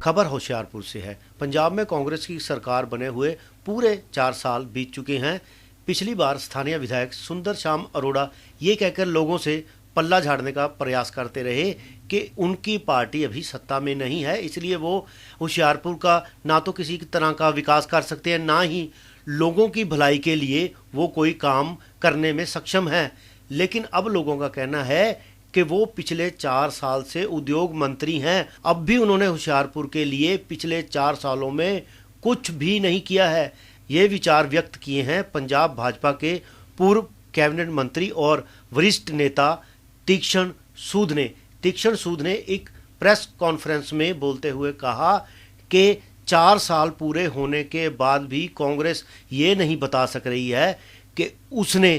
खबर होशियारपुर से है। पंजाब में कांग्रेस की सरकार बने हुए पूरे 4 साल बीत चुके हैं। पिछली बार स्थानीय विधायक सुंदर श्याम अरोड़ा ये कहकर लोगों से पल्ला झाड़ने का प्रयास करते रहे कि उनकी पार्टी अभी सत्ता में नहीं है, इसलिए वो होशियारपुर का ना तो किसी तरह का विकास कर सकते हैं, ना ही लोगों की भलाई के लिए वो कोई काम करने में सक्षम है। लेकिन अब लोगों का कहना है कि वो पिछले 4 साल से उद्योग मंत्री हैं, अब भी उन्होंने होशियारपुर के लिए पिछले 4 सालों में कुछ भी नहीं किया है। ये विचार व्यक्त किए हैं पंजाब भाजपा के पूर्व कैबिनेट मंत्री और वरिष्ठ नेता तीक्ष्ण सूद ने। तीक्ष्ण सूद ने एक प्रेस कॉन्फ्रेंस में बोलते हुए कहा कि 4 साल पूरे होने के बाद भी कांग्रेस ये नहीं बता सक रही है कि उसने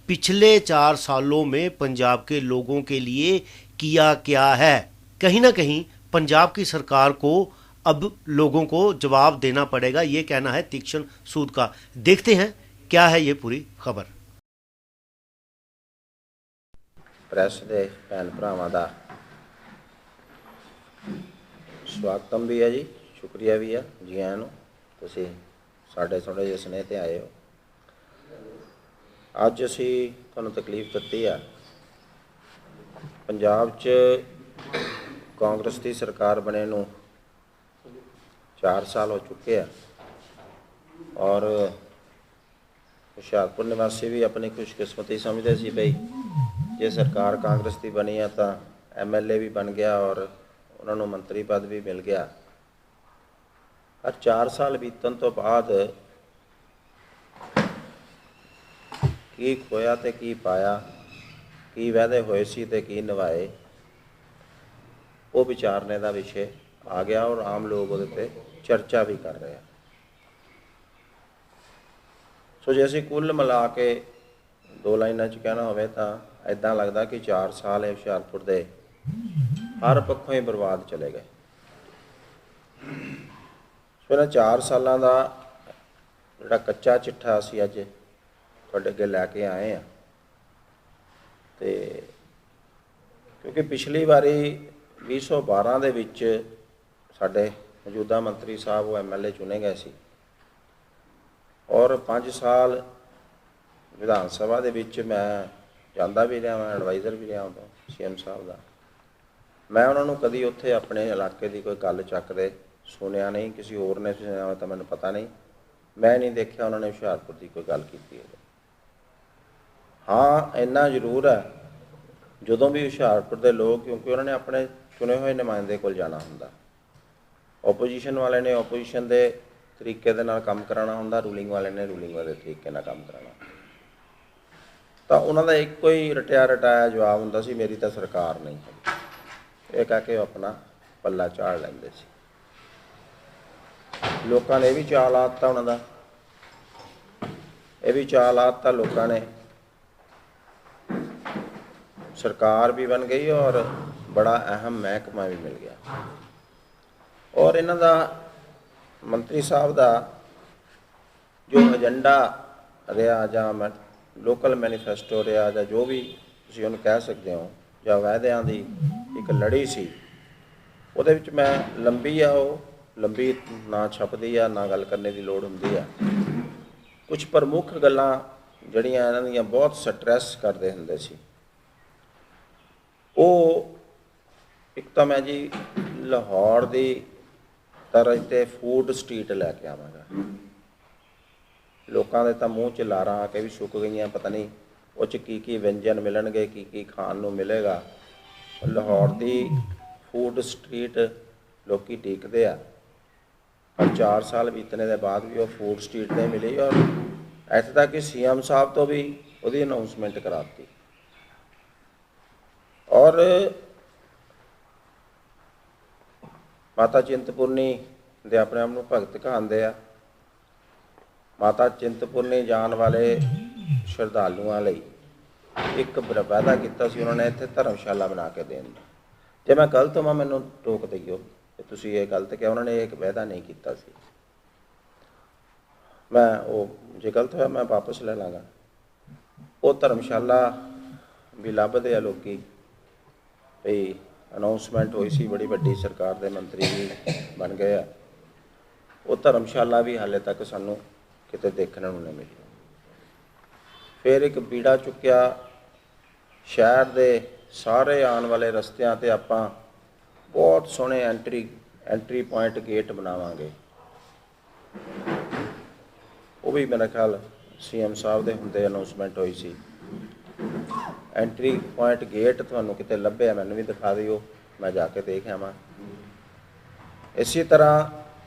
पिछले 4 सालों में पंजाब के लोगों के लिए किया क्या है। कहीं ना कहीं पंजाब की सरकार को अब लोगों को जवाब देना पड़ेगा, ये कहना है तीक्ष्ण सूद का। देखते हैं क्या है ये पूरी खबर। ਪ੍ਰੈਸ ਦੇ ਭੈਣ ਭਰਾਵਾਂ ਦਾ ਸਵਾਗਤਮ ਵੀ ਹੈ ਜੀ, ਸ਼ੁਕਰੀਆ ਵੀ ਆ ਜੀ ਆਇਆਂ ਨੂੰ। ਤੁਸੀਂ ਸਾਡੇ ਥੋੜ੍ਹੇ ਜਿਹੇ ਸਨੇਹ 'ਤੇ ਆਏ ਹੋ। ਅੱਜ ਅਸੀਂ ਤੁਹਾਨੂੰ ਤਕਲੀਫ ਦਿੱਤੀ ਆ। ਪੰਜਾਬ 'ਚ ਕਾਂਗਰਸ ਦੀ ਸਰਕਾਰ ਬਣੇ ਨੂੰ 4 ਸਾਲ ਹੋ ਚੁੱਕੇ ਆ ਔਰ ਹੁਸ਼ਿਆਰਪੁਰ ਨਿਵਾਸੀ ਵੀ ਆਪਣੀ ਖੁਸ਼ਕਿਸਮਤੀ ਸਮਝਦੇ ਸੀ ਬਈ ਜੇ ਸਰਕਾਰ ਕਾਂਗਰਸ ਦੀ ਬਣੀ ਆ ਤਾਂ MLA ਵੀ ਬਣ ਗਿਆ ਔਰ ਉਹਨਾਂ ਨੂੰ ਮੰਤਰੀ ਪਦ ਵੀ ਮਿਲ ਗਿਆ। ਪਰ 4 ਸਾਲ ਬੀਤਣ ਤੋਂ ਬਾਅਦ ਕੀ ਖੋਇਆ ਤੇ ਕੀ ਪਾਇਆ, ਕੀ ਵਾਅਦੇ ਹੋਏ ਸੀ ਤੇ ਕੀ ਨਿਭਾਏ, ਉਹ ਵਿਚਾਰਨੇ ਦਾ ਵਿਸ਼ੇ ਆ ਗਿਆ ਔਰ ਆਮ ਲੋਕ ਉਹਦੇ 'ਤੇ ਚਰਚਾ ਵੀ ਕਰ ਰਹੇ ਆ। ਸੋ ਜੇ ਅਸੀਂ ਕੁੱਲ ਮਿਲਾ ਕੇ 2 ਲਾਈਨਾਂ 'ਚ ਕਹਿਣਾ ਹੋਵੇ ਤਾਂ ਇੱਦਾਂ ਲੱਗਦਾ ਕਿ 4 ਸਾਲ ਇਹ ਹੁਸ਼ਿਆਰਪੁਰ ਦੇ ਹਰ ਪੱਖੋਂ ਹੀ ਬਰਬਾਦ ਚਲੇ ਗਏ। ਸੋ ਇਹਨਾਂ 4 ਸਾਲਾਂ ਦਾ ਜਿਹੜਾ ਕੱਚਾ ਚਿੱਠਾ ਅਸੀਂ ਅੱਜ ਤੁਹਾਡੇ ਅੱਗੇ ਲੈ ਕੇ ਆਏ ਹਾਂ, ਅਤੇ ਕਿਉਂਕਿ ਪਿਛਲੀ ਵਾਰੀ 2012 ਦੇ ਵਿੱਚ ਸਾਡੇ ਮੌਜੂਦਾ ਮੰਤਰੀ ਸਾਹਿਬ ਉਹ MLA ਚੁਣੇ ਗਏ ਸੀ ਔਰ 5 ਸਾਲ ਵਿਧਾਨ ਸਭਾ ਦੇ ਵਿੱਚ ਮੈਂ ਜਾਂਦਾ ਵੀ ਰਿਹਾ, ਮੈਂ ਐਡਵਾਈਜ਼ਰ ਵੀ ਰਿਹਾ ਉਦੋਂ CM ਸਾਹਿਬ ਦਾ। ਮੈਂ ਉਹਨਾਂ ਨੂੰ ਕਦੀ ਉੱਥੇ ਆਪਣੇ ਇਲਾਕੇ ਦੀ ਕੋਈ ਗੱਲ ਚੱਕਦੇ ਸੁਣਿਆ ਨਹੀਂ, ਕਿਸੇ ਹੋਰ ਨੇ ਸੁਣਿਆ ਤਾਂ ਮੈਨੂੰ ਪਤਾ ਨਹੀਂ। ਮੈਂ ਨਹੀਂ ਦੇਖਿਆ ਉਹਨਾਂ ਨੇ ਹੁਸ਼ਿਆਰਪੁਰ ਦੀ ਕੋਈ ਗੱਲ ਕੀਤੀ ਹੈ। ਹਾਂ ਇੰਨਾ ਜ਼ਰੂਰ ਹੈ, ਜਦੋਂ ਵੀ ਹੁਸ਼ਿਆਰਪੁਰ ਦੇ ਲੋਕ, ਕਿਉਂਕਿ ਉਹਨਾਂ ਨੇ ਆਪਣੇ ਚੁਣੇ ਹੋਏ ਨੁਮਾਇੰਦੇ ਕੋਲ ਜਾਣਾ ਹੁੰਦਾ, ਓਪੋਜੀਸ਼ਨ ਵਾਲੇ ਨੇ ਓਪੋਜੀਸ਼ਨ ਦੇ ਤਰੀਕੇ ਦੇ ਨਾਲ ਕੰਮ ਕਰਾਉਣਾ ਹੁੰਦਾ, ਰੂਲਿੰਗ ਵਾਲੇ ਨੇ ਰੂਲਿੰਗ ਵਾਲੇ ਤਰੀਕੇ ਨਾਲ ਕੰਮ ਕਰਾਉਣਾ। ਤਾਂ ਉਹਨਾਂ ਦਾ ਇੱਕੋ ਹੀ ਰਟਾਇਆ ਜਵਾਬ ਹੁੰਦਾ ਸੀ, ਮੇਰੀ ਤਾਂ ਸਰਕਾਰ ਨਹੀਂ ਹੈ। ਇਹ ਕਹਿ ਕੇ ਉਹ ਆਪਣਾ ਪੱਲਾ ਝਾੜ ਲੈਂਦੇ ਸੀ। ਲੋਕਾਂ ਨੇ ਇਹ ਵੀ ਚਾਅ ਲਾ ਦਿੱਤਾ ਉਹਨਾਂ ਦਾ, ਇਹ ਵੀ ਚਾਅ ਲਾ ਦਿੱਤਾ ਲੋਕਾਂ ਨੇ। ਸਰਕਾਰ ਵੀ ਬਣ ਗਈ ਔਰ ਬੜਾ ਅਹਿਮ ਮਹਿਕਮਾ ਵੀ ਮਿਲ ਗਿਆ ਔਰ ਇਹਨਾਂ ਦਾ ਮੰਤਰੀ ਸਾਹਿਬ ਦਾ ਜੋ ਏਜੰਡਾ ਰਿਹਾ ਜਾਂ ਲੋਕਲ ਮੈਨੀਫੈਸਟੋ ਰਿਹਾ ਜਾਂ ਜੋ ਵੀ ਤੁਸੀਂ ਉਹਨੂੰ ਕਹਿ ਸਕਦੇ ਹੋ, ਜਾਂ ਵਾਅਦਿਆਂ ਦੀ ਇੱਕ ਲੜੀ ਸੀ, ਉਹਦੇ ਵਿੱਚ ਮੈਂ ਲੰਬੀ ਆ, ਉਹ ਲੰਬੀ ਨਾ ਛਪਦੀ ਆ ਨਾ ਗੱਲ ਕਰਨੇ ਦੀ ਲੋੜ ਹੁੰਦੀ ਆ। ਕੁਝ ਪ੍ਰਮੁੱਖ ਗੱਲਾਂ ਜਿਹੜੀਆਂ ਇਹਨਾਂ ਦੀਆਂ ਬਹੁਤ ਸਟਰੈਸ ਕਰਦੇ ਹੁੰਦੇ ਸੀ, ਉਹ ਇੱਕ ਤਾਂ ਮੈਂ ਜੀ ਲਾਹੌਰ ਦੀ ਤਰ੍ਹਾਂ 'ਤੇ ਫੂਡ ਸਟਰੀਟ ਲੈ ਕੇ ਆਵਾਂਗਾ। ਲੋਕਾਂ ਦੇ ਤਾਂ ਮੂੰਹ 'ਚ ਲਾਰਾਂ ਆ ਕੇ ਵੀ ਸੁੱਕ ਗਈਆਂ, ਪਤਾ ਨਹੀਂ ਉਹ 'ਚ ਕੀ ਕੀ ਵਿਅੰਜਨ ਮਿਲਣਗੇ, ਕੀ ਕੀ ਖਾਣ ਨੂੰ ਮਿਲੇਗਾ। ਲਾਹੌਰ ਦੀ ਫੂਡ ਸਟਰੀਟ ਲੋਕ ਡੀਕਦੇ ਆ, ਪਰ 4 ਸਾਲ ਬੀਤਣੇ ਦੇ ਬਾਅਦ ਵੀ ਉਹ ਫੂਡ ਸਟਰੀਟ ਨਹੀਂ ਮਿਲੀ ਔਰ ਇੱਥੇ ਤੱਕ ਕਿ CM ਸਾਹਿਬ ਤੋਂ ਵੀ ਉਹਦੀ ਅਨਾਊਂਸਮੈਂਟ ਕਰਾ ਦਿੱਤੀ। ਔਰ ਮਾਤਾ ਚਿੰਤਪੁਰਨੀ ਦੇ ਆਪਣੇ ਆਪ ਨੂੰ ਭਗਤ ਕਹਾਉਂਦੇ ਆ। ਮਾਤਾ ਚਿੰਤਪੁਰਨੀ ਜਾਣ ਵਾਲੇ ਸ਼ਰਧਾਲੂਆਂ ਲਈ ਇੱਕ ਵਾਅਦਾ ਕੀਤਾ ਸੀ ਉਹਨਾਂ ਨੇ, ਇੱਥੇ ਧਰਮਸ਼ਾਲਾ ਬਣਾ ਕੇ ਦੇਣ ਦਾ। ਜੇ ਮੈਂ ਗਲਤ ਹਾਂ ਮੈਨੂੰ ਟੋਕ ਦਈਓ ਕਿ ਤੁਸੀਂ ਇਹ ਗਲਤ ਕਿਹਾ, ਉਹਨਾਂ ਨੇ ਇੱਕ ਵਾਅਦਾ ਨਹੀਂ ਕੀਤਾ ਸੀ। ਮੈਂ ਉਹ ਜੇ ਗਲਤ ਹੋਇਆ ਮੈਂ ਵਾਪਸ ਲੈ ਲਾਂਗਾ। ਉਹ ਧਰਮਸ਼ਾਲਾ ਵੀ ਲੱਭਦੇ ਆ ਲੋਕ, ਵੀ ਅਨਾਉਂਸਮੈਂਟ ਹੋਈ ਸੀ, ਬੜੀ ਵੱਡੀ ਸਰਕਾਰ ਦੇ ਮੰਤਰੀ ਵੀ ਬਣ ਗਏ ਆ, ਉਹ ਧਰਮਸ਼ਾਲਾ ਵੀ ਹਾਲੇ ਤੱਕ ਸਾਨੂੰ ਕਿਤੇ ਦੇਖਣ ਨੂੰ ਨਹੀਂ ਮਿਲੀ। ਫਿਰ ਇੱਕ ਬੀੜਾ ਚੁੱਕਿਆ, ਸ਼ਹਿਰ ਦੇ ਸਾਰੇ ਆਉਣ ਵਾਲੇ ਰਸਤਿਆਂ 'ਤੇ ਆਪਾਂ ਬਹੁਤ ਸੋਹਣੇ ਐਂਟਰੀ ਪੁਆਇੰਟ ਗੇਟ ਬਣਾਵਾਂਗੇ। ਉਹ ਵੀ ਮੇਰਾ ਖਿਆਲ CM ਸਾਹਿਬ ਦੇ ਹੁੰਦੇ ਅਨਾਉਂਸਮੈਂਟ ਹੋਈ ਸੀ। ਐਂਟਰੀ ਪੁਆਇੰਟ ਗੇਟ ਤੁਹਾਨੂੰ ਕਿਤੇ ਲੱਭਿਆ ਮੈਨੂੰ ਵੀ ਦਿਖਾ ਦਿਓ, ਮੈਂ ਜਾ ਕੇ ਦੇਖ ਆਵਾਂ। ਇਸੇ ਤਰ੍ਹਾਂ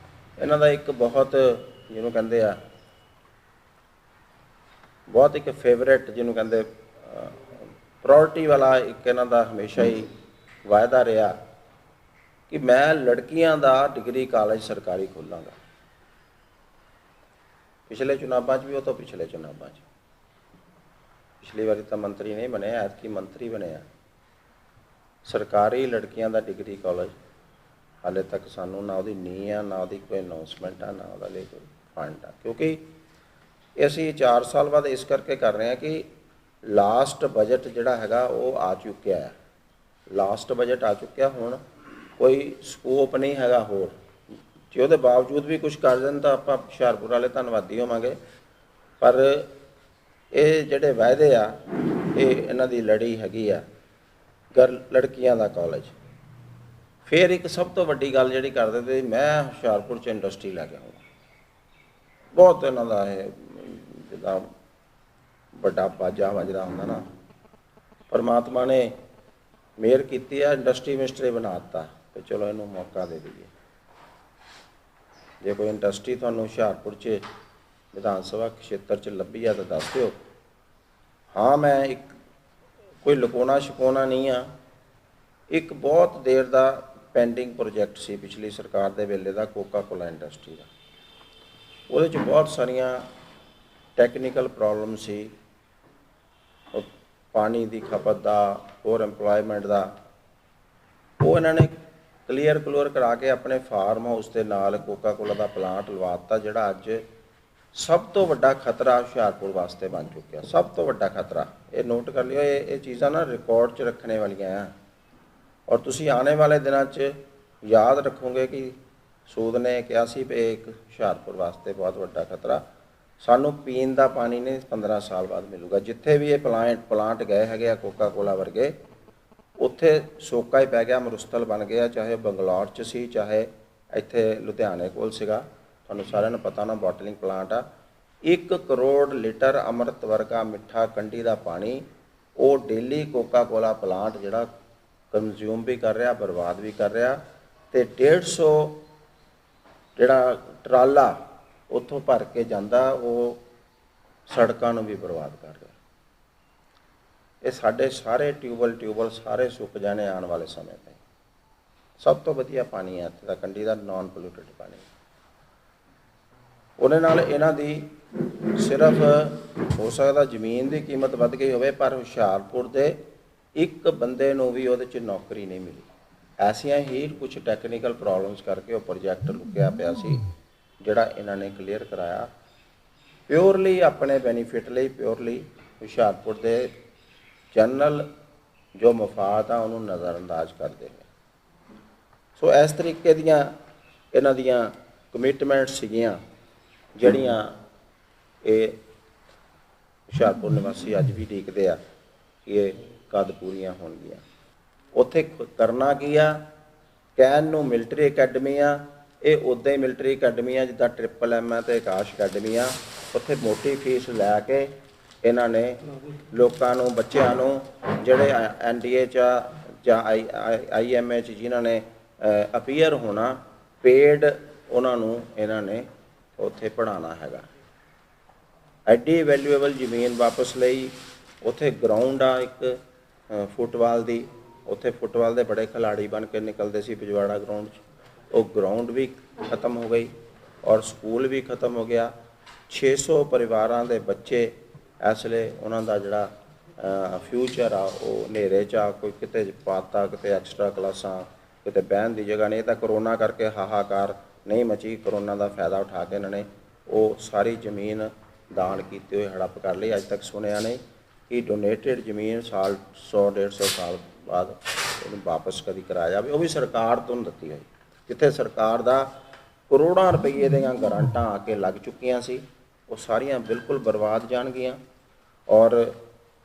ਇਹਨਾਂ ਦਾ ਇੱਕ ਬਹੁਤ ਜਿਹਨੂੰ ਕਹਿੰਦੇ ਆ ਬਹੁਤ ਇੱਕ ਫੇਵਰੇਟ ਜਿਹਨੂੰ ਕਹਿੰਦੇ ਪ੍ਰਾਇੋਰਟੀ ਵਾਲਾ ਇੱਕ ਇਹਨਾਂ ਦਾ ਹਮੇਸ਼ਾ ਹੀ ਵਾਅਦਾ ਰਿਹਾ ਕਿ ਮੈਂ ਲੜਕੀਆਂ ਦਾ ਡਿਗਰੀ ਕਾਲਜ ਸਰਕਾਰੀ ਖੋਲ੍ਹਾਂਗਾ। ਪਿਛਲੇ ਚੁਣਾਵਾਂ 'ਚ ਵੀ, ਉਹ ਤੋਂ ਪਿਛਲੇ ਚੁਣਾਵਾਂ 'ਚ, ਪਿਛਲੀ ਵਾਰੀ ਤਾਂ ਮੰਤਰੀ ਨਹੀਂ ਬਣੇ, ਐਤਕੀ ਮੰਤਰੀ ਬਣਿਆ। ਸਰਕਾਰੀ ਲੜਕੀਆਂ ਦਾ ਡਿਗਰੀ ਕਾਲਜ ਹਾਲੇ ਤੱਕ ਸਾਨੂੰ ਨਾ ਉਹਦੀ ਨੀਂਹ ਆ, ਨਾ ਉਹਦੀ ਕੋਈ ਅਨਾਉਂਸਮੈਂਟ ਆ, ਨਾ ਉਹਦਾ ਲਈ ਕੋਈ ਫੰਡ ਆ। ਕਿਉਂਕਿ ਅਸੀਂ 4 ਸਾਲ ਬਾਅਦ ਇਸ ਕਰਕੇ ਕਰ ਰਹੇ ਹਾਂ ਕਿ ਲਾਸਟ ਬਜਟ ਜਿਹੜਾ ਹੈਗਾ ਉਹ ਆ ਚੁੱਕਿਆ ਹੈ। ਲਾਸਟ ਬਜਟ ਆ ਚੁੱਕਿਆ, ਹੁਣ ਕੋਈ ਸਕੋਪ ਨਹੀਂ ਹੈਗਾ ਹੋਰ। ਜੇ ਉਹਦੇ ਬਾਵਜੂਦ ਵੀ ਕੁਝ ਕਰ ਦੇਣ ਤਾਂ ਆਪਾਂ ਹੁਸ਼ਿਆਰਪੁਰ ਵਾਲੇ ਧੰਨਵਾਦੀ ਹੋਵਾਂਗੇ। ਪਰ ਇਹ ਜਿਹੜੇ ਵਾਅਦੇ ਆ, ਇਹ ਇਹਨਾਂ ਦੀ ਲੜੀ ਹੈਗੀ ਆ ਲੜਕੀਆਂ ਦਾ ਕਾਲਜ। ਫਿਰ ਇੱਕ ਸਭ ਤੋਂ ਵੱਡੀ ਗੱਲ ਜਿਹੜੀ ਕਰ ਦਿੰਦੇ, ਮੈਂ ਹੁਸ਼ਿਆਰਪੁਰ 'ਚ ਇੰਡਸਟਰੀ ਲੈ ਕੇ ਆਊਂਗਾ। ਬਹੁਤ ਇਹਨਾਂ ਦਾ ਇਹ ਜਿੱਦਾਂ ਵੱਡਾ ਬਾਜਾ ਵੱਜਦਾ ਹੁੰਦਾ ਨਾ, ਪਰਮਾਤਮਾ ਨੇ ਮਿਹਰ ਕੀਤੀ ਆ, ਇੰਡਸਟਰੀ ਮਿਨਿਸਟਰ ਬਣਾ ਦਿੱਤਾ ਤੇ ਚਲੋ ਇਹਨੂੰ ਮੌਕਾ ਦੇ ਦਈਏ। ਜੇ ਕੋਈ ਇੰਡਸਟਰੀ ਤੁਹਾਨੂੰ ਹੁਸ਼ਿਆਰਪੁਰ 'ਚ ਵਿਧਾਨ ਸਭਾ ਖੇਤਰ 'ਚ ਲੱਭੀ ਆ ਤਾਂ ਦੱਸ ਦਿਓ। ਹਾਂ, ਮੈਂ ਇੱਕ ਕੋਈ ਲੁਕਾਉਣਾ ਛੁਪਾਉਣਾ ਨਹੀਂ ਆ, ਇੱਕ ਬਹੁਤ ਦੇਰ ਦਾ ਪੈਂਡਿੰਗ ਪ੍ਰੋਜੈਕਟ ਸੀ ਪਿਛਲੀ ਸਰਕਾਰ ਦੇ ਵੇਲੇ ਦਾ, ਕੋਕਾ ਕੋਲਾ ਇੰਡਸਟਰੀ ਦਾ। ਉਹਦੇ 'ਚ ਬਹੁਤ ਸਾਰੀਆਂ ਟੈਕਨੀਕਲ ਪ੍ਰੋਬਲਮ ਸੀ, ਪਾਣੀ ਦੀ ਖਪਤ ਦਾ, ਹੋਰ ਐਮਪਲੋਇਮੈਂਟ ਦਾ। ਉਹ ਇਹਨਾਂ ਨੇ ਕਲੀਅਰ ਕਰਾ ਕੇ ਆਪਣੇ ਫਾਰਮ ਹਾਊਸ ਦੇ ਨਾਲ ਕੋਕਾ ਕੋਲਾ ਦਾ ਪਲਾਂਟ ਲਵਾ ਦਿੱਤਾ, ਜਿਹੜਾ ਅੱਜ ਸਭ ਤੋਂ ਵੱਡਾ ਖਤਰਾ ਹੁਸ਼ਿਆਰਪੁਰ ਵਾਸਤੇ ਬਣ ਚੁੱਕਿਆ। ਸਭ ਤੋਂ ਵੱਡਾ ਖਤਰਾ, ਇਹ ਨੋਟ ਕਰ ਲਿਓ, ਇਹ ਚੀਜ਼ਾਂ ਨਾ ਰਿਕਾਰਡ 'ਚ ਰੱਖਣੇ ਵਾਲੀਆਂ ਆ। ਔਰ ਤੁਸੀਂ ਆਉਣੇ ਵਾਲੇ ਦਿਨਾਂ 'ਚ ਯਾਦ ਰੱਖੋਗੇ ਕਿ ਸੂਦ ਨੇ ਕਿਹਾ ਸੀ ਵੀ ਇੱਕ ਹੁਸ਼ਿਆਰਪੁਰ ਵਾਸਤੇ ਬਹੁਤ ਵੱਡਾ ਖਤਰਾ। ਸਾਨੂੰ ਪੀਣ ਦਾ ਪਾਣੀ ਨੇ 15 ਸਾਲ ਬਾਅਦ ਮਿਲੂਗਾ। ਜਿੱਥੇ ਵੀ ਇਹ ਪਲਾਂਟ ਗਏ ਹੈਗੇ ਆ ਕੋਕਾ ਕੋਲਾ ਵਰਗੇ, ਉੱਥੇ ਸੋਕਾ ਹੀ ਪੈ ਗਿਆ, ਮਰੁਸਤਲ ਬਣ ਗਿਆ। ਚਾਹੇ ਬੰਗਲੌਰ 'ਚ ਸੀ, ਚਾਹੇ ਇੱਥੇ ਲੁਧਿਆਣੇ ਕੋਲ ਸੀਗਾ, ਤੁਹਾਨੂੰ ਸਾਰਿਆਂ ਨੂੰ ਪਤਾ ਨਾ, ਬੋਟਲਿੰਗ ਪਲਾਂਟ ਆ। 1 ਕਰੋੜ ਲੀਟਰ ਅੰਮ੍ਰਿਤ ਵਰਗਾ ਮਿੱਠਾ ਕੰਢੀ ਦਾ ਪਾਣੀ ਉਹ ਡੇਲੀ ਕੋਕਾ ਕੋਲਾ ਪਲਾਂਟ ਜਿਹੜਾ ਕੰਜ਼ਿਊਮ ਵੀ ਕਰ ਰਿਹਾ, ਬਰਬਾਦ ਵੀ ਕਰ ਰਿਹਾ। ਤੇ 150 ਜਿਹੜਾ ਟਰਾਲਾ ਉੱਥੋਂ ਭਰ ਕੇ ਜਾਂਦਾ, ਉਹ ਸੜਕਾਂ ਨੂੰ ਵੀ ਬਰਬਾਦ ਕਰ ਰਿਹਾ। ਇਹ ਸਾਡੇ ਸਾਰੇ ਟਿਊਬਲ ਸਾਰੇ ਸੁੱਕ ਜਾਣੇ ਆਉਣ ਵਾਲੇ ਸਮੇਂ 'ਤੇ। ਸਭ ਤੋਂ ਵਧੀਆ ਪਾਣੀ ਹੈ ਇੱਥੇ ਦਾ, ਕੰਢੀ ਦਾ, ਨਾਨ ਪੋਲਿਊਟਡ ਪਾਣੀ। ਉਹਦੇ ਨਾਲ ਇਹਨਾਂ ਦੀ ਸਿਰਫ ਹੋ ਸਕਦਾ ਜ਼ਮੀਨ ਦੀ ਕੀਮਤ ਵੱਧ ਗਈ ਹੋਵੇ, ਪਰ ਹੁਸ਼ਿਆਰਪੁਰ ਦੇ ਇੱਕ ਬੰਦੇ ਨੂੰ ਵੀ ਉਹਦੇ 'ਚ ਨੌਕਰੀ ਨਹੀਂ ਮਿਲੀ। ਐਸੀਆਂ ਹੀ ਕੁਝ ਟੈਕਨੀਕਲ ਪ੍ਰੋਬਲਮਸ ਕਰਕੇ ਉਹ ਪ੍ਰੋਜੈਕਟ ਲੁਕਿਆ ਪਿਆ ਸੀ, ਜਿਹੜਾ ਇਹਨਾਂ ਨੇ ਕਲੀਅਰ ਕਰਾਇਆ ਪਿਓਰਲੀ ਆਪਣੇ ਬੈਨੀਫਿਟ ਲਈ, ਪਿਓਰਲੀ ਹੁਸ਼ਿਆਰਪੁਰ ਦੇ ਜਨਰਲ ਜੋ ਮਫਾਦ ਆ ਉਹਨੂੰ ਨਜ਼ਰਅੰਦਾਜ਼ ਕਰਦੇ ਨੇ। ਸੋ ਇਸ ਤਰੀਕੇ ਦੀਆਂ ਇਹਨਾਂ ਦੀਆਂ ਕਮਿਟਮੈਂਟਸ ਸੀਗੀਆਂ, ਜਿਹੜੀਆਂ ਇਹ ਹੁਸ਼ਿਆਰਪੁਰ ਨਿਵਾਸੀ ਅੱਜ ਵੀ ਉਡੀਕਦੇ ਆ ਕਿ ਇਹ ਕਦ ਪੂਰੀਆਂ ਹੋਣਗੀਆਂ। ਉੱਥੇ ਕਰਨਾ ਕੀ ਆ, ਕਹਿਣ ਨੂੰ ਮਿਲਟਰੀ ਅਕੈਡਮੀ ਆ, ਇਹ ਉੱਦਾਂ ਹੀ ਮਿਲਟਰੀ ਅਕੈਡਮੀ ਆ ਜਿੱਦਾਂ MMM ਹੈ ਤੇ ਆਕਾਸ਼ ਅਕੈਡਮੀ ਆ। ਉੱਥੇ ਮੋਟੀ ਫੀਸ ਲੈ ਕੇ ਇਹਨਾਂ ਨੇ ਲੋਕਾਂ ਨੂੰ, ਬੱਚਿਆਂ ਨੂੰ ਜਿਹੜੇ NDA 'ਚ ਜਾਂ IMA 'ਚ ਜਿਨ੍ਹਾਂ ਨੇ ਅਪੀਅਰ ਹੋਣਾ, ਪੇਡ ਉਹਨਾਂ ਨੂੰ ਇਹਨਾਂ ਨੇ ਉੱਥੇ ਪੜ੍ਹਾਉਣਾ ਹੈਗਾ। ਐਡੀ ਵੈਲਿਊਏਬਲ ਜ਼ਮੀਨ ਵਾਪਸ ਲਈ। ਉੱਥੇ ਗਰਾਊਂਡ ਆ ਇੱਕ ਫੁੱਟਬਾਲ ਦੀ, ਉੱਥੇ ਫੁੱਟਬਾਲ ਦੇ ਬੜੇ ਖਿਲਾੜੀ ਬਣ ਕੇ ਨਿਕਲਦੇ ਸੀ ਪਿਜਵਾੜਾ ਗਰਾਊਂਡ 'ਚ। ਉਹ ਗਰਾਊਂਡ ਵੀ ਖਤਮ ਹੋ ਗਈ ਔਰ ਸਕੂਲ ਵੀ ਖਤਮ ਹੋ ਗਿਆ। 600 ਪਰਿਵਾਰਾਂ ਦੇ ਬੱਚੇ ਇਸ ਵੇਲੇ ਉਹਨਾਂ ਦਾ ਜਿਹੜਾ ਫਿਊਚਰ ਆ ਉਹ ਹਨੇਰੇ 'ਚ ਆ। ਕੋਈ ਕਿਤੇ ਪਾਤਾ, ਕਿਤੇ ਐਕਸਟਰਾ ਕਲਾਸਾਂ, ਕਿਤੇ ਬਹਿਣ ਦੀ ਜਗ੍ਹਾ ਨਹੀਂ। ਤਾਂ ਕਰੋਨਾ ਕਰਕੇ ਹਾਹਾਕਾਰ ਨਹੀਂ ਮਚੀ। ਕਰੋਨਾ ਦਾ ਫਾਇਦਾ ਉਠਾ ਕੇ ਇਹਨਾਂ ਨੇ ਉਹ ਸਾਰੀ ਜ਼ਮੀਨ ਦਾਨ ਕੀਤੇ ਹੋਏ ਹੜੱਪ ਕਰ ਲਈ। ਅੱਜ ਤੱਕ ਸੁਣਿਆ ਨਹੀਂ ਕਿ ਡੋਨੇਟਡ ਜ਼ਮੀਨ 100-150 ਸਾਲ ਬਾਅਦ ਉਹਨੂੰ ਵਾਪਸ ਕਦੀ ਕਰਾਇਆ ਜਾਵੇ, ਉਹ ਵੀ ਸਰਕਾਰ ਤੋਂ ਦਿੱਤੀ ਹੋਈ, ਜਿੱਥੇ ਸਰਕਾਰ ਦਾ ਕਰੋੜਾਂ ਰੁਪਈਏ ਦੀਆਂ ਗਰਾਂਟਾਂ ਆ ਕੇ ਲੱਗ ਚੁੱਕੀਆਂ ਸੀ, ਉਹ ਸਾਰੀਆਂ ਬਿਲਕੁਲ ਬਰਬਾਦ ਜਾਣਗੀਆਂ। ਔਰ